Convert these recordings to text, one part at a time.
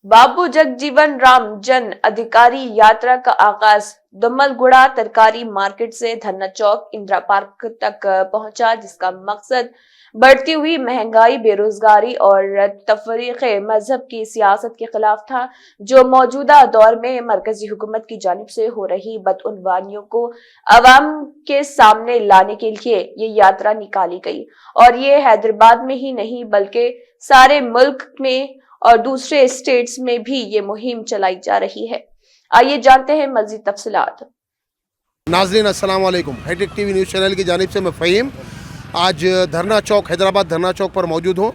बाबू जगजीवन राम जन अधिकारी यात्रा का आगाज दुम्मलगुड़ा तरकारी मार्केट से धरना चौक इंदिरा पार्क तक पहुंचा, जिसका मकसद बढ़ती हुई महंगाई, बेरोजगारी और तफरीक मजहब की सियासत के खिलाफ था, जो मौजूदा दौर में मरकजी हुकूमत की जानिब से हो रही बदउनवानियों को अवाम के सामने लाने के लिए ये यात्रा निकाली गई। और ये हैदराबाद में ही नहीं बल्कि सारे मुल्क में और दूसरे स्टेट्स में भी ये मुहिम चलाई जा रही है। आइए जानते हैं मजीद तफसीलात। नाज़रीन अस्सलाम वालेकुम। हाईटेक टीवी न्यूज़ चैनल की जानिब से मैं फ़हीम आज धरना चौक हैदराबाद धरना चौक पर मौजूद हूँ।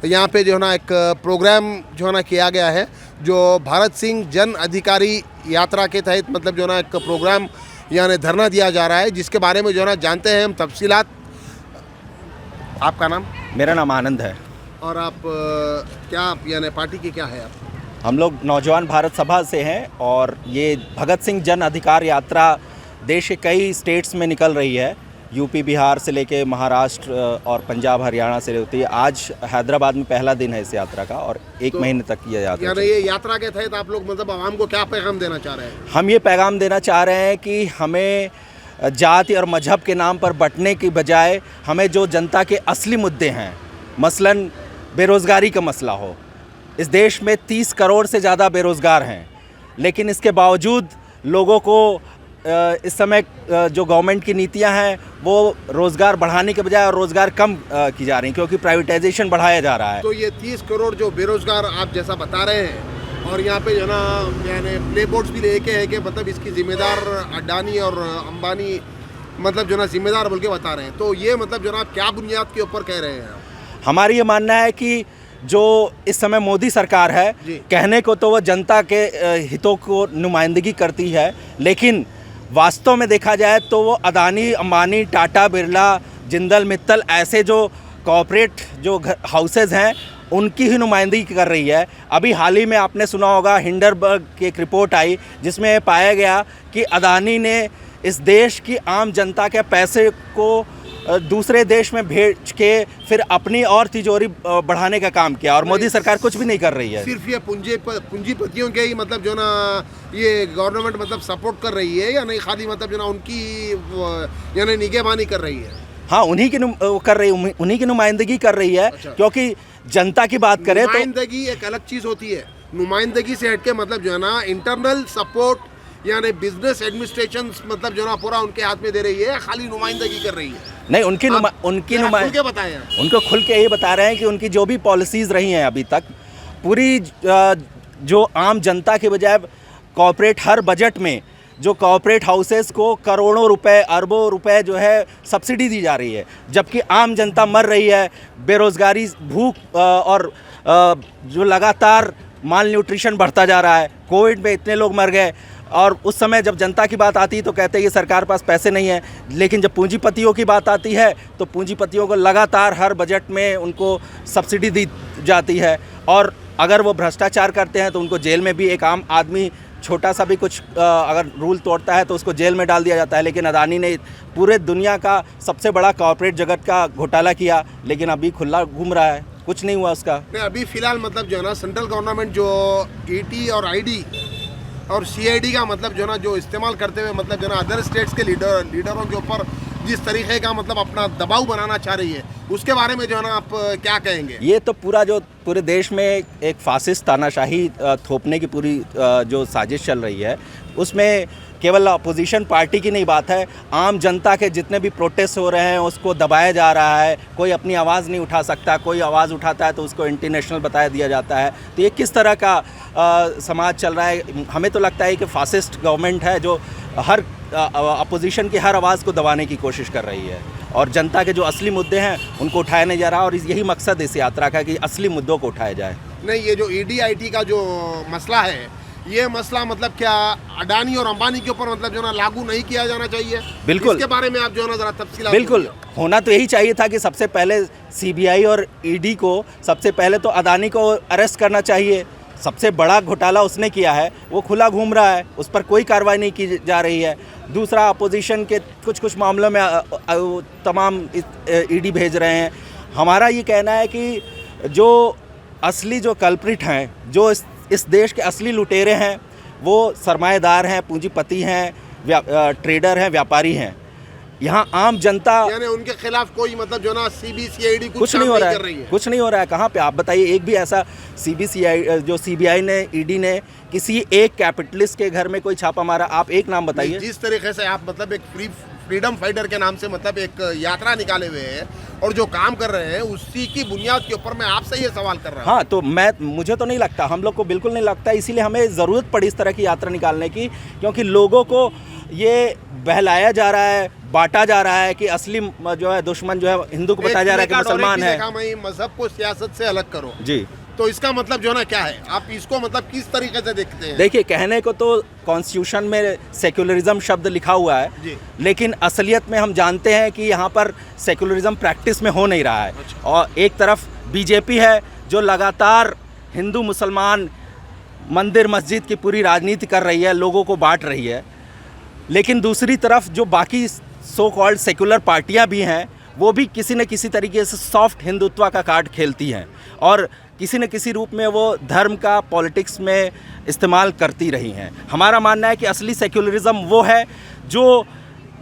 यहाँ पे जो है ना एक प्रोग्राम जो है ना किया गया है, जो भारत सिंह जन अधिकारी यात्रा के तहत मतलब जो है ना एक प्रोग्राम यानी धरना दिया जा रहा है, जिसके बारे में जो है ना जानते हैं हम तफसीलात। आपका नाम? मेरा नाम आनंद है। और आप क्या यानी पार्टी के क्या है आप? हम लोग नौजवान भारत सभा से हैं और ये भगत सिंह जन अधिकार यात्रा देश के कई स्टेट्स में निकल रही है। यूपी बिहार से लेके महाराष्ट्र और पंजाब हरियाणा से होती है। आज हैदराबाद में पहला दिन है इस यात्रा का और एक महीने तक ये यात्रा यानी ये यात्रा के तहत आप लोग मतलब आवाम को क्या पैगाम देना चाह रहे हैं? हम ये पैगाम देना चाह रहे हैं कि हमें जाति और मजहब के नाम पर बंटने की बजाय हमें जो जनता के असली मुद्दे हैं, मसलन बेरोज़गारी का मसला हो। इस देश में 30 करोड़ से ज़्यादा बेरोज़गार हैं, लेकिन इसके बावजूद लोगों को इस समय जो गवर्नमेंट की नीतियां हैं वो रोज़गार बढ़ाने के बजाय और रोज़गार कम की जा रही हैं, क्योंकि प्राइवेटाइजेशन बढ़ाया जा रहा है। तो ये 30 करोड़ जो बेरोज़गार आप जैसा बता रहे हैं, और यहाँ पे जो ना यानी प्ले बोर्ड्स भी लेके है कि मतलब इसकी ज़िम्मेदार अडानी और अंबानी मतलब जो ना ज़िम्मेदार बोल के बता रहे हैं, तो ये मतलब जो ना आप क्या बुनियाद के ऊपर कह रहे हैं? हमारी ये मानना है कि जो इस समय मोदी सरकार है, कहने को तो वो जनता के हितों को नुमाइंदगी करती है, लेकिन वास्तव में देखा जाए तो वो अदानी, अंबानी, टाटा, बिरला, जिंदल मित्तल ऐसे जो कॉरपोरेट जो हाउसेज हैं उनकी ही नुमाइंदगी कर रही है। अभी हाल ही में आपने सुना होगा हिंडनबर्ग की एक रिपोर्ट आई, जिसमें पाया गया कि अदानी ने इस देश की आम जनता के पैसे को दूसरे देश में भेज के फिर अपनी और तिजोरी बढ़ाने का काम किया, और मोदी सरकार कुछ भी नहीं कर रही है। सिर्फ ये पूंजीपतियों के ही मतलब जो ना ये गवर्नमेंट मतलब सपोर्ट कर रही है, या नहीं खाली मतलब जो ना उनकी यानी निगहबानी कर रही है? हाँ, उन्हीं की नुमाइंदगी कर रही है। अच्छा। क्योंकि जनता की बात करें तो नुमाइंदगी एक अलग चीज़ होती है। नुमाइंदगी से हटके मतलब जो है ना इंटरनल सपोर्ट यानी बिजनेस एडमिनिस्ट्रेशन मतलब जो ना पूरा उनके हाथ में दे रही है, खाली नुमाइंदगी कर रही है? नहीं, उनको खुल के ये बता रहे हैं कि उनकी जो भी पॉलिसीज़ रही हैं अभी तक, पूरी जो आम जनता के बजाय कॉर्पोरेट हर बजट में जो कॉर्पोरेट हाउसेस को करोड़ों रुपए, अरबों रुपए जो है सब्सिडी दी जा रही है, जबकि आम जनता मर रही है। बेरोज़गारी, भूख और जो लगातार माल न्यूट्रिशन बढ़ता जा रहा है। कोविड में इतने लोग मर गए, और उस समय जब जनता की बात आती है तो कहते हैं ये सरकार पास पैसे नहीं है, लेकिन जब पूंजीपतियों की बात आती है तो पूंजीपतियों को लगातार हर बजट में उनको सब्सिडी दी जाती है, और अगर वो भ्रष्टाचार करते हैं तो उनको जेल में भी, एक आम आदमी छोटा सा भी कुछ अगर रूल तोड़ता है तो उसको जेल में डाल दिया जाता है। लेकिन अदानी ने पूरे दुनिया का सबसे बड़ा कॉर्पोरेट जगत का घोटाला किया, लेकिन अभी खुला घूम रहा है, कुछ नहीं हुआ उसका। अभी फ़िलहाल मतलब जो है ना सेंट्रल गवर्नमेंट जो ईटी और आईडी और सीआईडी का मतलब जो ना जो इस्तेमाल करते हुए मतलब जो ना अदर स्टेट्स के लीडरों के ऊपर जिस तरीके का मतलब अपना दबाव बनाना चाह रही है, उसके बारे में जो है ना आप क्या कहेंगे? ये तो पूरे देश में एक फासिस्ट तानाशाही थोपने की पूरी जो साजिश चल रही है, उसमें केवल अपोजिशन पार्टी की नहीं बात है, आम जनता के जितने भी प्रोटेस्ट हो रहे हैं उसको दबाया जा रहा है। कोई अपनी आवाज़ नहीं उठा सकता, कोई आवाज़ उठाता है तो उसको इंटरनेशनल बताया दिया जाता है। तो ये किस तरह का समाज चल रहा है? हमें तो लगता है कि फासिस्ट गवर्नमेंट है जो हर अपोजिशन की हर आवाज़ को दबाने की कोशिश कर रही है, और जनता के जो असली मुद्दे हैं उनको उठाया नहीं जा रहा, और यही मकसद इस यात्रा का कि असली मुद्दों को उठाया जाए। नहीं, ये जो ईडी-आईटी का जो मसला है, ये मसला मतलब क्या अडानी और अंबानी के ऊपर मतलब जो ना लागू नहीं किया जाना चाहिए? बिल्कुल, इसके बारे में आप जो है ना ज़रा तफसीलात। बिल्कुल, होना तो यही चाहिए था कि सबसे पहले सीबीआई और ईडी को सबसे पहले तो अदानी को अरेस्ट करना चाहिए। सबसे बड़ा घोटाला उसने किया है, वो खुला घूम रहा है, उस पर कोई कार्रवाई नहीं की जा रही है। दूसरा, अपोजिशन के कुछ मामलों में तमाम ईडी भेज रहे हैं। हमारा ये कहना है कि जो असली जो कल्प्रिट हैं, जो इस इस देश के असली लुटेरे हैं वो सरमाएदार हैं, पूंजीपति हैं, ट्रेडर हैं, व्यापारी हैं। यहाँ आम जनता, यानी उनके खिलाफ कोई मतलब जो ना सीबीसीआईडी कुछ नहीं हो रहा कर रही है, है। कुछ नहीं हो रहा है। कहाँ पे आप बताइए, एक भी ऐसा सीबीआई ने, ईडी ने किसी एक कैपिटलिस्ट के घर में कोई छापा मारा? आप एक नाम बताइए। जिस तरीके से आप मतलब एक फ्रीडम फाइटर के नाम से मतलब एक यात्रा निकाले हुए हैं और जो काम कर रहे हैं उसी की बुनियाद के ऊपर मैं आपसे ये सवाल कर रहा हूँ। हाँ, तो मुझे तो नहीं लगता, हम लोग को बिल्कुल नहीं लगता, इसीलिए हमें ज़रूरत पड़ी इस तरह की यात्रा निकालने की, क्योंकि लोगों को ये बहलाया जा रहा है, बांटा जा रहा है कि असली जो है दुश्मन जो है हिंदू को बताया जा रहा है कि मुसलमान है। मजहब को सियासत से अलग करो जी, तो इसका मतलब जो ना क्या है, आप इसको मतलब किस तरीके से देखते हैं? देखिए, कहने को तो कॉन्स्टिट्यूशन में सेक्युलरिज्म शब्द लिखा हुआ है जी। लेकिन असलियत में हम जानते हैं कि यहाँ पर सेक्युलरिज्म प्रैक्टिस में हो नहीं रहा है। अच्छा। और एक तरफ बीजेपी है जो लगातार हिंदू मुसलमान, मंदिर मस्जिद की पूरी राजनीति कर रही है, लोगों को बांट रही है, लेकिन दूसरी तरफ जो बाकी सो कॉल्ड सेक्युलर पार्टियाँ भी हैं वो भी किसी न किसी तरीके से सॉफ्ट हिंदुत्व का कार्ड खेलती हैं और किसी न किसी रूप में वो धर्म का पॉलिटिक्स में इस्तेमाल करती रही हैं। हमारा मानना है कि असली सेक्युलरिज्म वो है जो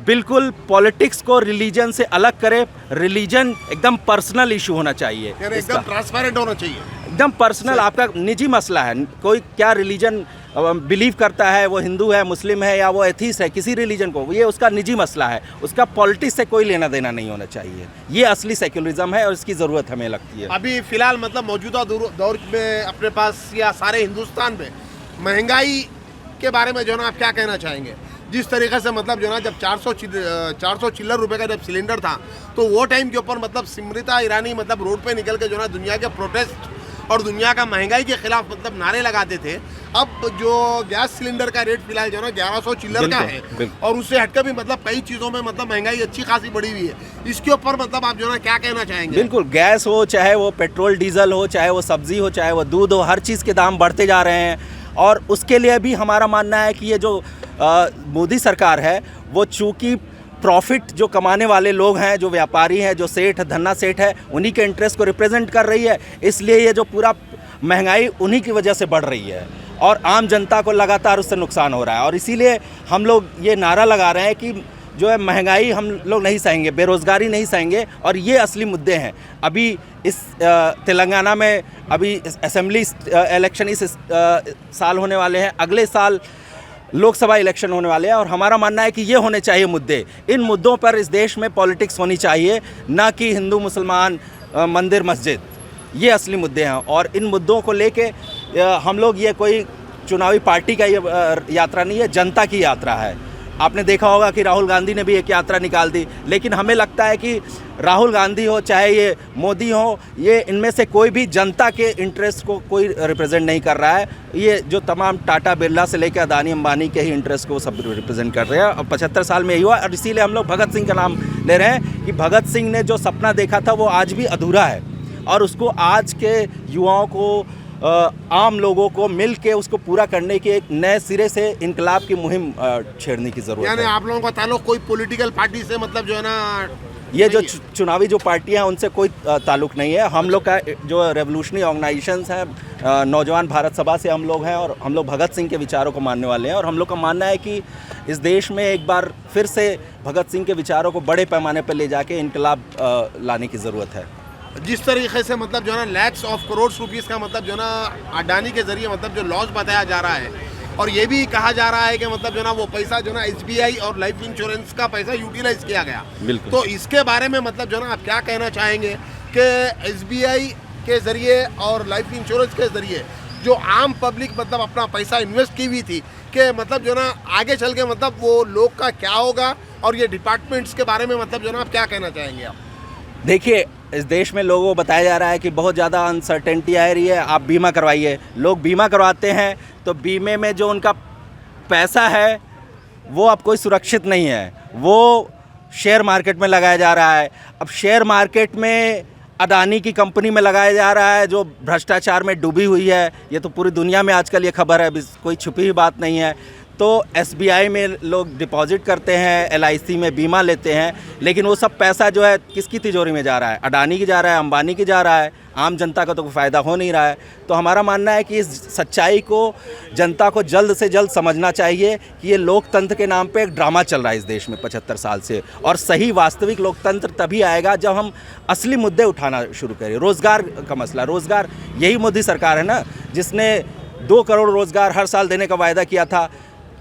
बिल्कुल पॉलिटिक्स को रिलीजन से अलग करे। रिलीजन एकदम पर्सनल इशू होना चाहिए, यानी एकदम ट्रांसपेरेंट होना चाहिए, एकदम पर्सनल, आपका निजी मसला है। कोई क्या रिलीजन बिलीव करता है, वो हिंदू है, मुस्लिम है या वो एथीस्ट है, किसी रिलीजन को, ये उसका निजी मसला है, उसका पॉलिटिक्स से कोई लेना देना नहीं होना चाहिए। ये असली सेक्युलरिज्म है और इसकी ज़रूरत हमें लगती है। अभी फिलहाल मतलब मौजूदा दौर में अपने पास या सारे हिंदुस्तान में महंगाई के बारे में जो ना आप क्या कहना चाहेंगे? जिस तरीके से मतलब जो ना जब 400 चिल्लर रुपए का जब सिलेंडर था तो वो टाइम के ऊपर मतलब स्मृति ईरानी मतलब रोड पे निकल के जो ना दुनिया के प्रोटेस्ट और दुनिया का महंगाई के खिलाफ मतलब नारे लगाते थे। अब जो गैस सिलेंडर का रेट फिलहाल जो ना 1100 चिल्लर का है और उससे हटकर भी मतलब कई चीज़ों में मतलब महंगाई अच्छी खासी बढ़ी हुई है। इसके ऊपर मतलब आप जो ना क्या कहना चाहेंगे? बिल्कुल, गैस हो, चाहे वो पेट्रोल डीजल हो, चाहे वो सब्जी हो, चाहे वो दूध हो, हर चीज़ के दाम बढ़ते जा रहे हैं और उसके लिए भी हमारा मानना है कि ये जो मोदी सरकार है वो चूँकि प्रॉफिट जो कमाने वाले लोग हैं, जो व्यापारी हैं, जो सेठ धन्ना सेठ है, उन्हीं के इंटरेस्ट को रिप्रेजेंट कर रही है, इसलिए ये जो पूरा महंगाई उन्हीं की वजह से बढ़ रही है और आम जनता को लगातार उससे नुकसान हो रहा है। और इसीलिए हम लोग ये नारा लगा रहे हैं कि जो है महंगाई हम लोग नहीं सहेंगे, बेरोज़गारी नहीं सहेंगे और ये असली मुद्दे हैं। अभी इस तेलंगाना में अभी असेंबली इलेक्शन इस साल होने वाले हैं, अगले साल लोकसभा इलेक्शन होने वाले हैं और हमारा मानना है कि ये होने चाहिए मुद्दे। इन मुद्दों पर इस देश में पॉलिटिक्स होनी चाहिए, ना कि हिंदू मुसलमान मंदिर मस्जिद। ये असली मुद्दे हैं और इन मुद्दों को लेके हम लोग, ये कोई चुनावी पार्टी का ये यात्रा नहीं है, जनता की यात्रा है। आपने देखा होगा कि राहुल गांधी ने भी एक यात्रा निकाल दी, लेकिन हमें लगता है कि राहुल गांधी हो चाहे ये मोदी हो, ये इनमें से कोई भी जनता के इंटरेस्ट को कोई रिप्रेजेंट नहीं कर रहा है। ये जो तमाम टाटा बिरला से लेकर अदानी अंबानी के ही इंटरेस्ट को सब रिप्रेजेंट कर रहे हैं और 75 साल में यही हुआ और इसीलिए हम लोग भगत सिंह का नाम ले रहे हैं कि भगत सिंह ने जो सपना देखा था वो आज भी अधूरा है और उसको आज के युवाओं को, आम लोगों को मिल के उसको पूरा करने की एक नए सिरे से इनकलाब की मुहिम छेड़ने की ज़रूरत है। यानी आप लोगों का ताल्लुक कोई पॉलिटिकल पार्टी से मतलब जो है ना, ये जो चुनावी जो पार्टियां हैं उनसे कोई ताल्लुक नहीं है। हम लोग का जो रेवोल्यूशनरी ऑर्गेनाइजेशंस हैं, नौजवान भारत सभा से हम लोग हैं और हम लोग भगत सिंह के विचारों को मानने वाले हैं और हम लोग का मानना है कि इस देश में एक बार फिर से भगत सिंह के विचारों को बड़े पैमाने पर ले जाके इनकलाब लाने की ज़रूरत है। जिस तरीके से मतलब जो है ना लैक्स ऑफ करोड़ रुपीस का मतलब जो है ना अडानी के जरिए मतलब जो लॉस बताया जा रहा है और ये भी कहा जा रहा है कि मतलब जो ना वो पैसा जो ना SBI और लाइफ इंश्योरेंस का पैसा यूटिलाइज किया गया। बिल्कुल। तो इसके बारे में मतलब जो ना आप क्या कहना चाहेंगे कि SBI के जरिए और लाइफ इंश्योरेंस के जरिए जो आम पब्लिक मतलब अपना पैसा इन्वेस्ट की हुई थी कि मतलब जो ना आगे चल के मतलब वो लोग का क्या होगा और ये डिपार्टमेंट्स के बारे में मतलब जो ना आप क्या कहना चाहेंगे आप? देखिए, इस देश में लोगों को बताया जा रहा है कि बहुत ज़्यादा अनसर्टेनिटी आ रही है, आप बीमा करवाइए। लोग बीमा करवाते हैं तो बीमे में जो उनका पैसा है वो अब कोई सुरक्षित नहीं है, वो शेयर मार्केट में लगाया जा रहा है। अब शेयर मार्केट में अडानी की कंपनी में लगाया जा रहा है जो भ्रष्टाचार में डूबी हुई है। ये तो पूरी दुनिया में आजकल ये खबर है, कोई छुपी हुई बात नहीं है। तो SBI में लोग डिपॉजिट करते हैं, LIC में बीमा लेते हैं, लेकिन वो सब पैसा जो है किसकी तिजोरी में जा रहा है? अडानी की जा रहा है, अंबानी की जा रहा है, आम जनता का तो कोई फ़ायदा हो नहीं रहा है। तो हमारा मानना है कि इस सच्चाई को जनता को जल्द से जल्द समझना चाहिए कि ये लोकतंत्र के नाम पे एक ड्रामा चल रहा है इस देश में 75 साल से, और सही वास्तविक लोकतंत्र तभी आएगा जब हम असली मुद्दे उठाना शुरू करें। रोज़गार का मसला, रोज़गार यही मोदी सरकार है ना जिसने 2 करोड़ रोज़गार हर साल देने का वायदा किया था।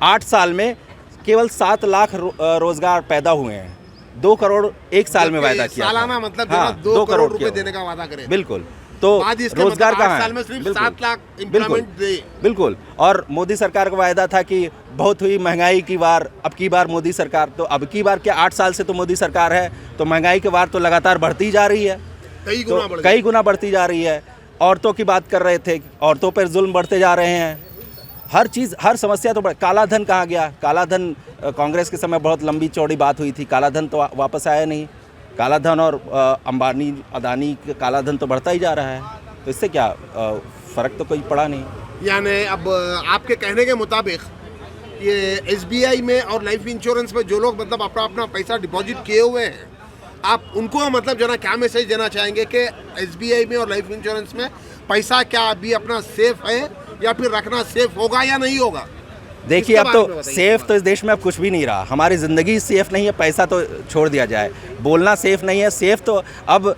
8 साल में केवल 7 लाख रोज़गार पैदा हुए हैं। 2 करोड़ एक साल में वायदा किया सालाना था। मतलब हाँ, 2 करोड़ रुपए देने का वादा करें। बिल्कुल। तो रोजगार मतलब कहाँ 8 है? साल में सिर्फ बिल्कुल, 7 लाख बिल्कुल, एम्प्लॉयमेंट दे। बिल्कुल। और मोदी सरकार का वायदा था कि बहुत हुई महंगाई की बार, अब की बार मोदी सरकार, तो अब की बार क्या 8 साल से तो मोदी सरकार है, तो महंगाई की बार तो लगातार बढ़ती जा रही है, कई गुना बढ़ती जा रही है। औरतों की बात कर रहे थे, औरतों पर जुल्म बढ़ते जा रहे हैं, हर चीज़, हर समस्या तो काला धन कहाँ गया? काला धन कांग्रेस के समय बहुत लंबी चौड़ी बात हुई थी, काला धन तो वापस आया नहीं। काला धन और अंबानी अदानी का काला धन तो बढ़ता ही जा रहा है, तो इससे क्या फ़र्क तो कोई पड़ा नहीं। यानी अब आपके कहने के मुताबिक ये SBI में और लाइफ इंश्योरेंस में जो लोग मतलब अपना अपना पैसा डिपॉजिट किए हुए हैं, आप उनको मतलब जो ना क्या मैसेज देना चाहेंगे कि SBI में और लाइफ इंश्योरेंस में पैसा क्या अभी अपना सेफ है या फिर रखना सेफ होगा या नहीं होगा? देखिए, अब तो सेफ तो इस देश में अब कुछ भी नहीं रहा। हमारी ज़िंदगी सेफ नहीं है, पैसा तो छोड़ दिया जाए, बोलना सेफ नहीं है। सेफ तो अब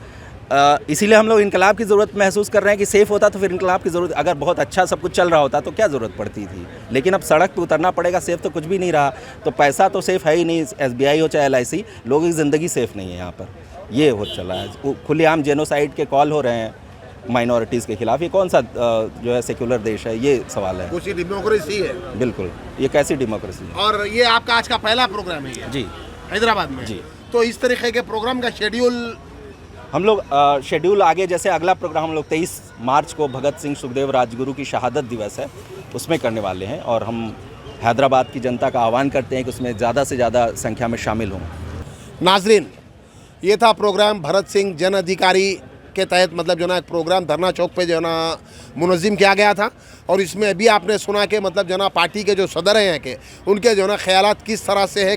इसीलिए हम लोग इनकलाब की ज़रूरत महसूस कर रहे हैं कि सेफ़ होता तो फिर इनकलाब की ज़रूरत, अगर बहुत अच्छा सब कुछ चल रहा होता तो क्या ज़रूरत पड़ती थी। लेकिन अब सड़क पे उतरना पड़ेगा, सेफ़ तो कुछ भी नहीं रहा, तो पैसा तो सेफ़ है ही नहीं। SBI हो चाहे LIC, लोगों की ज़िंदगी सेफ़ नहीं है यहाँ पर। ये हो चल रहा है, खुलेआम जेनोसाइड के कॉल हो रहे हैं माइनॉरिटीज़ के खिलाफ। ये कौन सा जो है सेक्युलर देश है, ये सवाल है। कुछ डेमोक्रेसी है। बिल्कुल, ये कैसी डेमोक्रेसी है? और ये आपका आज का पहला प्रोग्राम है ये? जी, हैदराबाद में। जी। तो इस तरीके के प्रोग्राम का शेड्यूल हम लोग शेड्यूल आगे, जैसे अगला प्रोग्राम हम लोग 23 मार्च को भगत सिंह सुखदेव राजगुरु की शहादत दिवस है, उसमें करने वाले हैं, और हम हैदराबाद की जनता का आह्वान करते हैं कि उसमें ज़्यादा से ज़्यादा संख्या में शामिल हों। नाजरीन, ये था प्रोग्राम भरत सिंह जन अधिकारी के तहत मतलब जो ना एक प्रोग्राम धरना चौक पे जो ना मुनज़्ज़म किया गया था, और इसमें अभी आपने सुना कि मतलब जो ना पार्टी के जो सदर हैं के उनके जो ना ख्यालात किस तरह से है